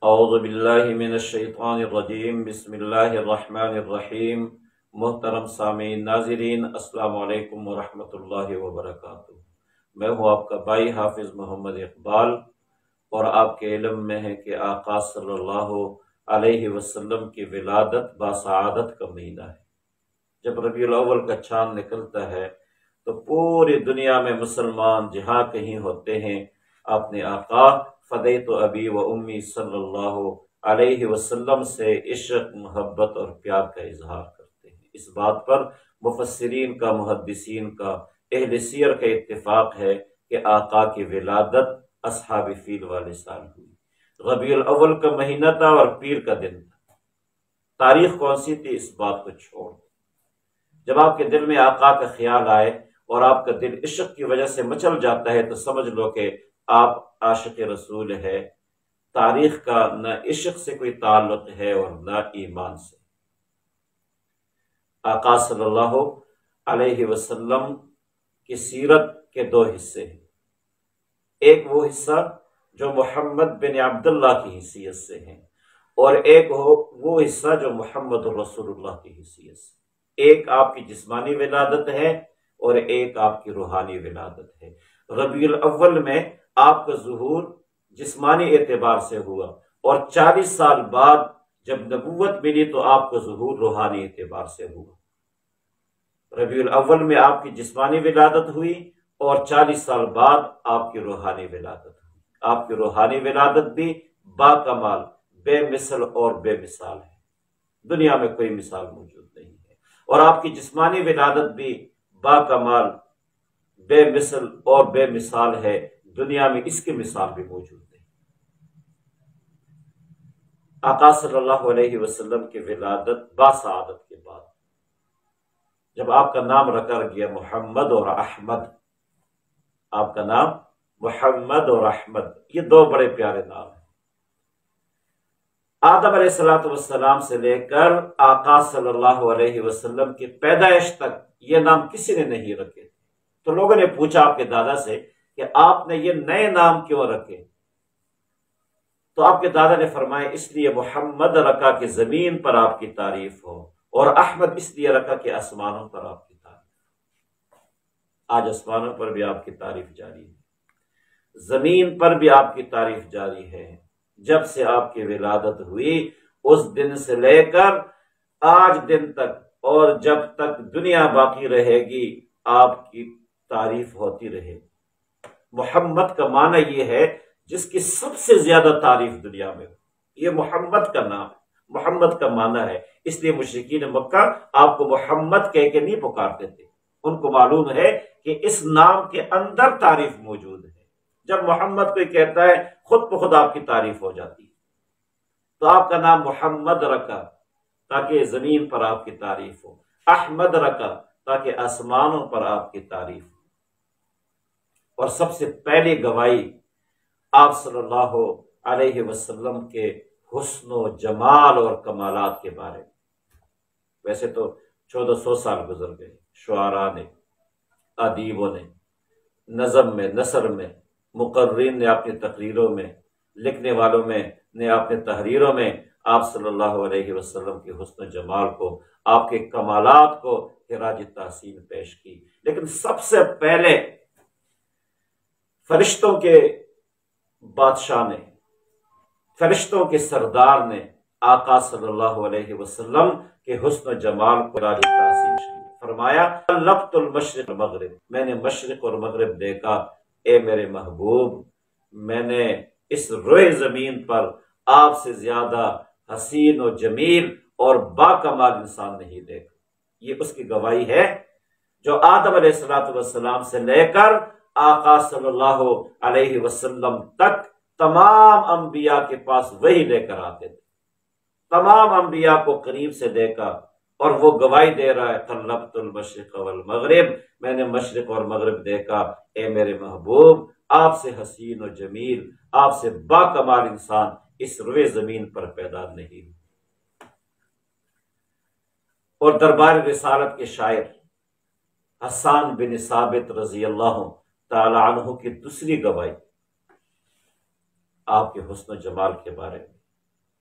اعوذ باللہ من الشیطان الرجیم، بسم اللہ الرحمن الرحیم۔ محترم سامعین ناظرین، السلام علیکم ورحمۃ اللہ وبرکاتہ۔ میں ہوں آپ کا بھائی حافظ محمد اقبال، اور آپ کے علم میں ہے کہ آقا صلی اللہ علیہ وسلم کی ولادت باسعادت کا مہینہ ہے۔ جب ربیع الاول کا چاند نکلتا ہے تو پوری دنیا میں مسلمان جہاں کہیں ہوتے ہیں اپنے آقا فدیت ابی و امی صلی اللہ علیہ وسلم سے عشق، محبت اور پیار کا اظہار کرتے ہیں۔ اس بات پر مفسرین کا، محدثین کا، اہل سیر کا اتفاق ہے کہ آقا کی ولادت اصحاب فیل والے سال ہوئی۔ ربیع الاول کا مہینہ تھا اور پیر کا دن تھا۔ تاریخ کون سی تھی اس بات کو چھوڑ، جب آپ کے دل میں آقا کا خیال آئے اور آپ کا دل عشق کی وجہ سے مچل جاتا ہے تو سمجھ لو کہ آپ عاشق رسول ہے۔ تاریخ کا نہ عشق سے کوئی تعلق ہے اور نہ ایمان سے۔ آقا صلی اللہ علیہ وسلم کی سیرت کے دو حصے ہیں۔ ایک وہ حصہ جو محمد بن عبداللہ کی حیثیت سے ہے، اور ایک وہ حصہ جو محمد رسول اللہ کی حیثیت سے۔ ایک آپ کی جسمانی ولادت ہے اور ایک آپ کی روحانی ولادت ہے۔ ربیع الاول میں آپ کا ظہور جسمانی اعتبار سے ہوا، اور 40 سال بعد جب نبوت ملی تو آپ کا ظہور روحانی اعتبار سے ہوا۔ ربیع الاول میں آپ کی جسمانی ولادت ہوئی اور 40 سال بعد آپ کی روحانی ولادت ہوئی۔ آپ کی روحانی ولادت بھی با کمال، بے مثل اور بے مثال ہے، دنیا میں کوئی مثال موجود نہیں ہے۔ اور آپ کی جسمانی ولادت بھی با کمال، بے مثل اور بے مثال ہے، دنیا میں اس کی مثال بھی موجود نہیں۔ آقا صلی اللہ علیہ وسلم کی ولادت باسعادت کے بعد جب آپ کا نام رکھا گیا محمد اور احمد، آپ کا نام محمد اور احمد، یہ دو بڑے پیارے نام ہیں۔ آدم علیہ السلام سے لے کر آقا صلی اللہ علیہ وسلم کی پیدائش تک یہ نام کسی نے نہیں رکھے۔ تو لوگوں نے پوچھا آپ کے دادا سے کہ آپ نے یہ نئے نام کیوں رکھے؟ تو آپ کے دادا نے فرمایا اس لیے محمد رکھا کہ زمین پر آپ کی تعریف ہو، اور احمد اس لیے رکھا کہ آسمانوں پر آپ کی تعریف۔ آج آسمانوں پر بھی آپ کی تعریف جاری ہے، زمین پر بھی آپ کی تعریف جاری ہے۔ جب سے آپ کی ولادت ہوئی اس دن سے لے کر آج دن تک، اور جب تک دنیا باقی رہے گی آپ کی تعریف ہوتی رہے گی۔ محمد کا معنی یہ ہے جس کی سب سے زیادہ تعریف دنیا میں ہو، یہ محمد کا نام ہے، محمد کا معنی ہے۔ اس لیے مشرکین مکہ آپ کو محمد کہہ کے نہیں پکارتے تھے، ان کو معلوم ہے کہ اس نام کے اندر تعریف موجود ہے۔ جب محمد کوئی کہتا ہے خود بخود آپ کی تعریف ہو جاتی ہے۔ تو آپ کا نام محمد رکھا تاکہ زمین پر آپ کی تعریف ہو، احمد رکھا تاکہ آسمانوں پر آپ کی تعریف ہو۔ اور سب سے پہلی گواہی آپ صلی اللہ علیہ وسلم کے حسن و جمال اور کمالات کے بارے میں۔ ویسے تو 1400 سال گزر گئے، شعراء نے، ادیبوں نے، نظم میں، نثر میں، مقررین نے اپنی تقریروں میں، لکھنے والوں نے اپنے تحریروں میں آپ صلی اللہ علیہ وسلم کے حسن و جمال کو، آپ کے کمالات کو خراج تحسین پیش کی۔ لیکن سب سے پہلے فرشتوں کے بادشاہ نے، فرشتوں کے سردار نے آقا صلی اللہ علیہ وسلم کے حسن و جمال کو خراج تحسین کی۔ فرمایا لبت المشرق المغرب، میں نے مشرق اور مغرب دیکھا، اے میرے محبوب میں نے اس روئے زمین پر آپ سے زیادہ حسین و جمیل اور با کمال انسان نہیں دیکھا۔ یہ اس کی گواہی ہے جو آدم علیہ السلام سے لے کر آقا صلی اللہ علیہ وسلم تک تمام انبیاء کے پاس وہی لے کر آتے تھے، تمام انبیاء کو قریب سے دیکھا، اور وہ گواہی دے رہا ہے طلبت المشرق والمغرب، میں نے مشرق اور مغرب دیکھا، اے میرے محبوب آپ سے حسین و جمیل، آپ سے با کمال انسان اس روئے زمین پر پیدا نہیں ہوئی۔ اور دربار رسالت کے شاعر حسان بن ثابت رضی اللہ تعالی عنہ کی دوسری گواہی آپ کے حسن و جمال کے بارے میں۔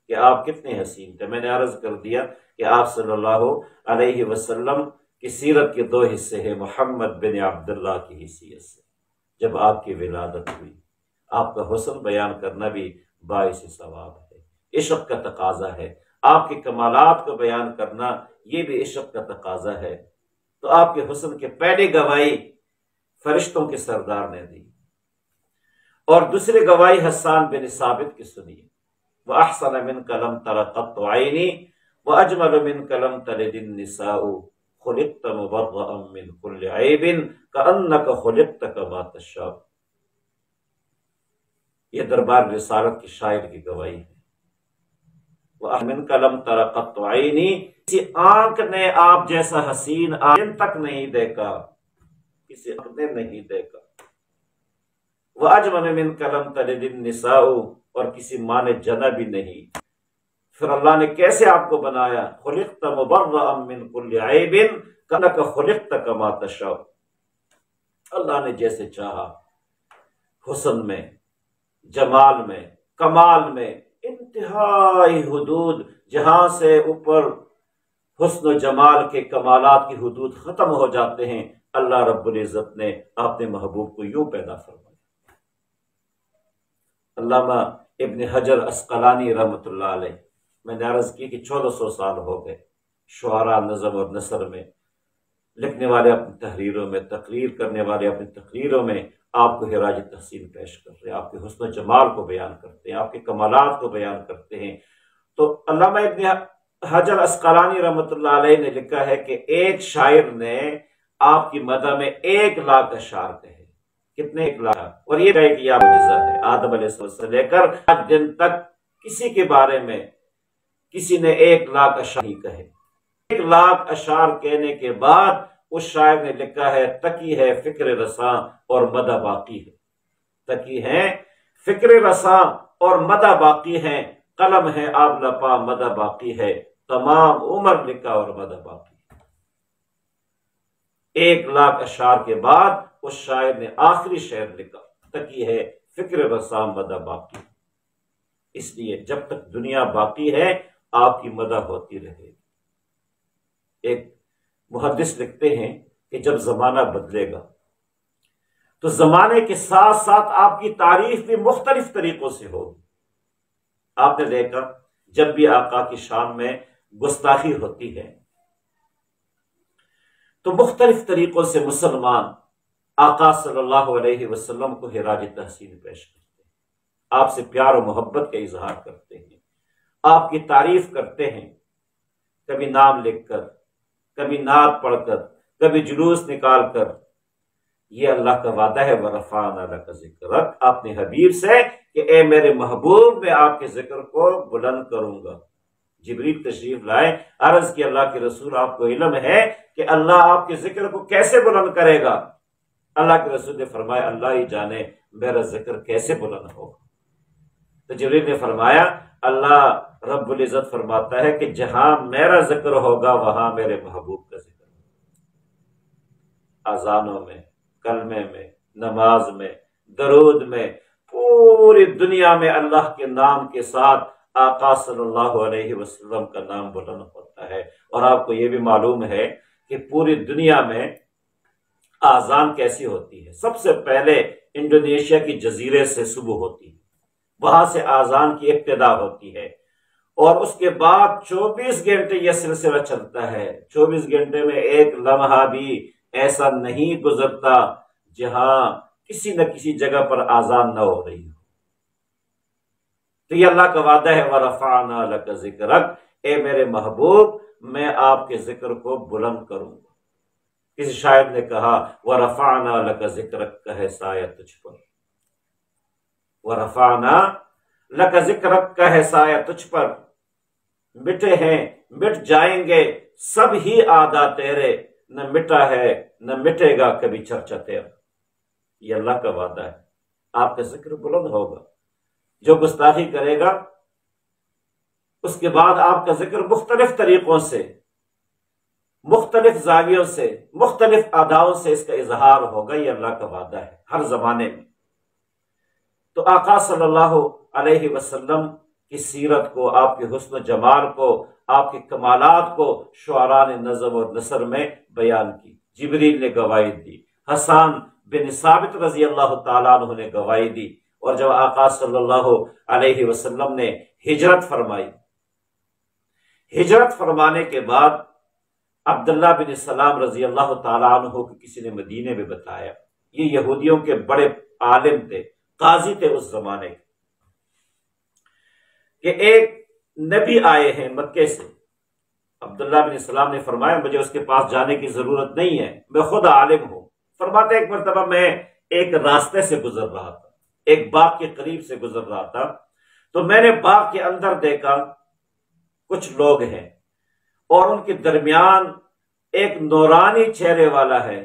کہ آپ کتنے حسین تھے۔ میں نے عرض کر دیا کہ آپ صلی اللہ علیہ وسلم کی سیرت کے دو حصے ہیں، محمد بن عبداللہ کی حیثیت سے جب آپ کی ولادت ہوئی، آپ کا حسن بیان کرنا بھی باعث ثواب ہے، عشق کا تقاضا ہے، آپ کے کمالات کو بیان کرنا یہ بھی عشق کا تقاضا ہے۔ تو آپ کے حسن کے پہلی گواہی فرشتوں کے سردار نے دی، اور دوسری گواہی حسان بن ثابت کی سنی، وَأَحْسَنَ مِنْكَ لَمْ تَرَ قَطُّ عَيْنِي وَأَجْمَلُ مِنْكَ لَمْ تَلِدِ النِّسَاءُ خُلِقْتَ مُبَرَّأً مِنْ كُلِّ عَيْبٍ كَأَنَّكَ خُلِقْتَ كَمَا تَشَاءُ۔ یہ دربار رسالت کی شاعر کی گواہی ہے۔ وَأَحْسَنَ مِنْكَ لَمْ تَرَ قَطُّ عَيْنِي، کسی آنکھ نے آپ جیسا حسین آئین تک نہیں دیکھا، کسی آنکھ نے نہیں دیکھا۔ وَأَجْمَلُ مِنْكَ لَمْ تَلِدِ النِّسَاءُ، اور کسی ماں نے جنا بھی نہیں۔ پھر اللہ نے کیسے آپ کو بنایا؟ خُلِقْتَ مُبَرَّأً مِنْ كُلِّ عَيْبٍ كَأَنَّكَ خُلِقْتَ كَمَا تَشَاءُ۔ اللہ نے جیسے چاہا، حسن میں، جمال میں، کمال میں انتہائی حدود، جہاں سے اوپر حسن و جمال کے کمالات کی حدود ختم ہو جاتے ہیں، اللہ رب العزت نے اپنے محبوب کو یوں پیدا فرمایا۔ علامہ ابن حجر عسقلانی رحمۃ اللہ علیہ، میں نے عرض کی کہ 1400 سال ہو گئے شعراء نظم اور نثر میں، لکھنے والے اپنی تحریروں میں، تقریر کرنے والے اپنی تقریروں میں آپ کو خراج تحسین پیش کر رہے ہیں، آپ کے حسن و جمال کو بیان کرتے ہیں، آپ کے کمالات کو بیان کرتے ہیں۔ تو علامہ ابن حجر عسقلانی رحمۃ اللہ علیہ نے لکھا ہے کہ ایک شاعر نے آپ کی مدح میں 1,00,000 اشعار کہے۔ کتنے؟ 1,00,000۔ اور یہ کہے کہ یہ معجزہ ہے، آدم علیہ السلام سے لے کر آج دن تک کسی کے بارے میں کسی نے 1,00,000 اشعار ہی کہے۔ 1,00,000 اشعار کہنے کے بعد اس شاعر نے لکھا ہے تکی ہے فکر رساں اور مدح باقی ہے، تکی ہے فکر رساں اور مدح باقی ہے، قلم ہے آب لپا مدح باقی ہے، تمام عمر لکھا اور مدح باقی ہے۔ 1,00,000 اشعار کے بعد اس شاعر نے آخری شعر لکھا تکی ہے فکر رساں مدح باقی، اس لیے جب تک دنیا باقی ہے آپ کی مدح ہوتی رہے گی۔ ایک محدث لکھتے ہیں کہ جب زمانہ بدلے گا تو زمانے کے ساتھ ساتھ آپ کی تعریف بھی مختلف طریقوں سے ہوگی۔ آپ نے دیکھا جب بھی آقا کی شان میں گستاخی ہوتی ہے تو مختلف طریقوں سے مسلمان آقا صلی اللہ علیہ وسلم کو خراج تحسین پیش کرتے ہیں، آپ سے پیار و محبت کا اظہار کرتے ہیں، آپ کی تعریف کرتے ہیں، کبھی نام لکھ کر، کبھی نعت پڑھ کر، کبھی جلوس نکال کر۔ یہ اللہ کا وعدہ ہے وَرَفَعْنَا لَكَ ذِكْرَكَ، اپنے حبیب سے کہ اے میرے محبوب میں آپ کے ذکر کو بلند کروں گا۔ جبریل تشریف لائے، عرض کی اللہ کے رسول آپ کو علم ہے کہ اللہ آپ کے ذکر کو کیسے بلند کرے گا؟ اللہ کے رسول نے فرمایا اللہ ہی جانے میرا ذکر کیسے بلند ہوگا۔ تو جبریل نے فرمایا اللہ رب العزت فرماتا ہے کہ جہاں میرا ذکر ہوگا وہاں میرے محبوب کا ذکر ہوگا۔ اذانوں میں، کلمے میں، نماز میں، درود میں، پوری دنیا میں اللہ کے نام کے ساتھ آقا صلی اللہ علیہ وسلم کا نام بلند ہوتا ہے۔ اور آپ کو یہ بھی معلوم ہے کہ پوری دنیا میں آذان کیسی ہوتی ہے؟ سب سے پہلے انڈونیشیا کی جزیرے سے صبح ہوتی ہے، وہاں سے آذان کی ابتدا ہوتی ہے، اور اس کے بعد 24 گھنٹے یہ سلسلہ چلتا ہے۔ 24 گھنٹے میں ایک لمحہ بھی ایسا نہیں گزرتا جہاں کسی نہ کسی جگہ پر آذان نہ ہو رہی ہو۔ تو یہ اللہ کا وعدہ ہے وَرَفَعْنَا لَكَ ذِكْرَكَ، اے میرے محبوب میں آپ کے ذکر کو بلند کروں گا۔ کسی شاعر نے کہا وَرَفَعْنَا لَكَ ذِكْرَكَ کہے سایہ تجھ پر، وَرَفَعْنَا لَكَ ذِكْرَكَ کہے سایہ تجھ پر، مٹے ہیں مٹ جائیں گے سب ہی آدھا تیرے، نہ مٹا ہے نہ مٹے گا کبھی چرچا تیرا۔ یہ اللہ کا وعدہ ہے، آپ کا ذکر بلند ہوگا۔ جو گستاخی کرے گا اس کے بعد آپ کا ذکر مختلف طریقوں سے، مختلف زاویوں سے، مختلف اداؤں سے اس کا اظہار ہوگا، یہ اللہ کا وعدہ ہے ہر زمانے میں۔ تو آقا صلی اللہ علیہ وسلم کی سیرت کو، آپ کے حسن و جمال کو، آپ کے کمالات کو شعراء نے نظم اور نثر میں بیان کی۔ جبریل نے گواہی دی، حسان بن ثابت رضی اللہ تعالیٰ عنہ نے گواہی دی، اور جب آقا صلی اللہ علیہ وسلم نے ہجرت فرمائی، ہجرت فرمانے کے بعد عبداللہ بن سلام رضی اللہ تعالیٰ عنہ کو کسی نے مدینے میں بتایا، یہ یہودیوں کے بڑے عالم تھے، قاضی تھے اس زمانے کے، کہ ایک نبی آئے ہیں مکے سے۔ عبداللہ بن سلام نے فرمایا مجھے اس کے پاس جانے کی ضرورت نہیں ہے، میں خود عالم ہوں۔ فرماتے ایک مرتبہ میں ایک راستے سے گزر رہا تھا، ایک باغ کے قریب سے گزر رہا تھا، تو میں نے باغ کے اندر دیکھا کچھ لوگ ہیں اور ان کے درمیان ایک نورانی چہرے والا ہے،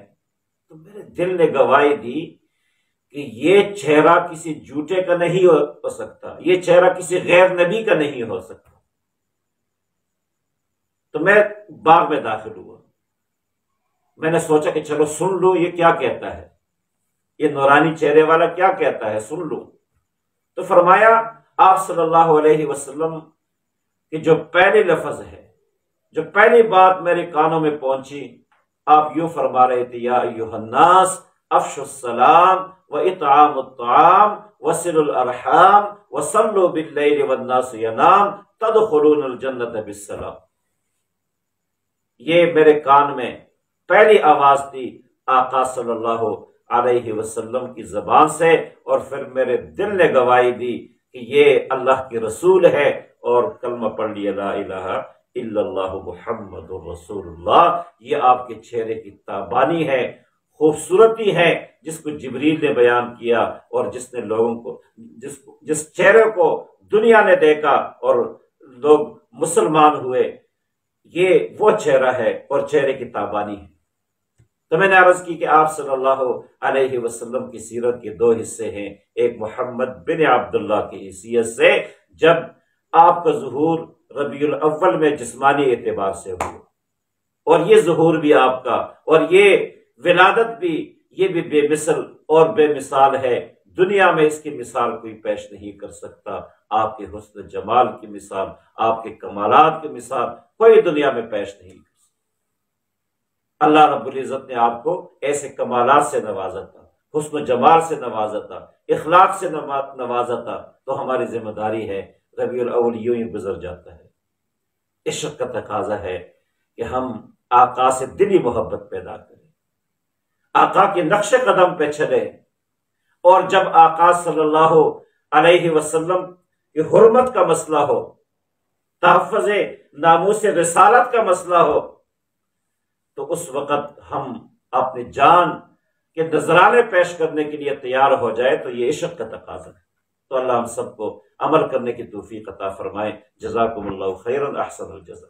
تو میرے دل نے گواہی دی کہ یہ چہرہ کسی جھوٹے کا نہیں ہو سکتا، یہ چہرہ کسی غیر نبی کا نہیں ہو سکتا۔ تو میں باغ میں داخل ہوا، میں نے سوچا کہ چلو سن لوں یہ کیا کہتا ہے، یہ نورانی چہرے والا کیا کہتا ہے، سن لوں۔ تو فرمایا آپ صلی اللہ علیہ وسلم کہ جو پہلی لفظ ہے، جو پہلی بات میرے کانوں میں پہنچی، آپ یوں فرما رہے تھے یا ایھا الناس افشوا السلام واطعام الطعام وصلوا الارحام وصلوا باللیل والناس ینام تدخلون الجنۃ بالسلام۔ یہ میرے کان میں پہلی آواز تھی آقا صلی اللہ علیہ وسلم کی زبان سے، اور پھر میرے دل نے گواہی دی کہ یہ اللہ کے رسول ہے، اور کلمہ پڑھ لیا لا الہ الا اللہ محمد رسول اللہ۔ یہ آپ کے چہرے کی تابانی ہے، خوبصورتی ہے، جس کو جبریل نے بیان کیا، اور جس نے لوگوں کو جس چہرے کو دنیا نے دیکھا اور لوگ مسلمان ہوئے، یہ وہ چہرہ ہے اور چہرے کی تابانی ہے۔ تو میں نے عرض کی کہ آپ صلی اللہ علیہ وسلم کی سیرت کے دو حصے ہیں، ایک محمد بن عبداللہ کی حیثیت سے جب آپ کا ظہور ربیع الاول میں جسمانی اعتبار سے ہوا، اور یہ ظہور بھی آپ کا، اور یہ ولادت بھی، یہ بھی بے مثل اور بے مثال ہے، دنیا میں اس کی مثال کوئی پیش نہیں کر سکتا۔ آپ کے حسن جمال کی مثال، آپ کے کمالات کی مثال کوئی دنیا میں پیش نہیں کر سکتا۔ اللہ رب العزت نے آپ کو ایسے کمالات سے نوازا تھا، حسن و جمال سے نوازا تھا، اخلاق سے نوازا تھا، تو ہماری ذمہ داری ہے، ربیع الاول یوں ہی گزر جاتا ہے، عشق کا تقاضا ہے کہ ہم آقا سے دلی محبت پیدا کریں، آقا کے نقش قدم پہ چلیں، اور جب آقا صلی اللہ علیہ وسلم کی حرمت کا مسئلہ ہو، تحفظ ناموس رسالت کا مسئلہ ہو، تو اس وقت ہم اپنی جان کے نذرانے پیش کرنے کے لیے تیار ہو جائے، تو یہ عشق کا تقاضا ہے۔ تو اللہ ہم سب کو عمل کرنے کی توفیق عطا فرمائے۔ جزاکم اللہ خیرا، احسن الجزا۔